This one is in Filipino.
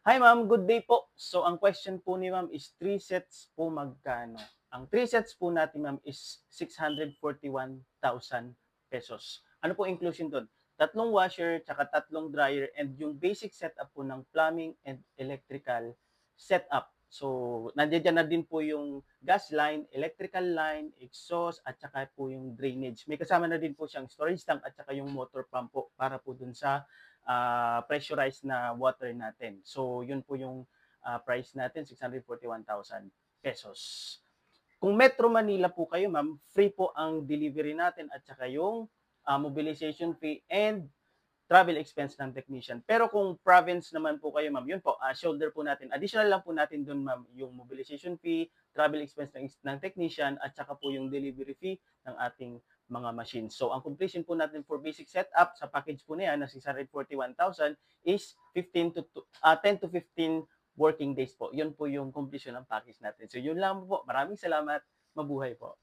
Hi ma'am, good day po. So ang question po ni ma'am is 3 sets po magkano? Ang 3 sets po natin ma'am is 641,000 pesos. Ano po inclusion do'n? Tatlong washer, tsaka tatlong dryer, and yung basic setup po ng plumbing and electrical setup. So nandiyan na din po yung gas line, electrical line, exhaust, at saka po yung drainage. May kasama na din po siyang storage tank at saka yung motor pump po para po dun sa pressurized na water natin. So, yun po yung price natin, 641,000 pesos. Kung Metro Manila po kayo, ma'am, free po ang delivery natin at saka yung mobilization fee and travel expense ng technician. Pero kung province naman po kayo, ma'am, yun po, shoulder po natin. Additional lang po natin dun, ma'am, yung mobilization fee, travel expense ng technician, at saka po yung delivery fee ng ating mga machines. So, ang completion po natin for basic setup sa package po na yan na 641,000 is 10 to 15 working days po. Yun po yung completion ng package natin. So, yun lang po. Maraming salamat. Mabuhay po.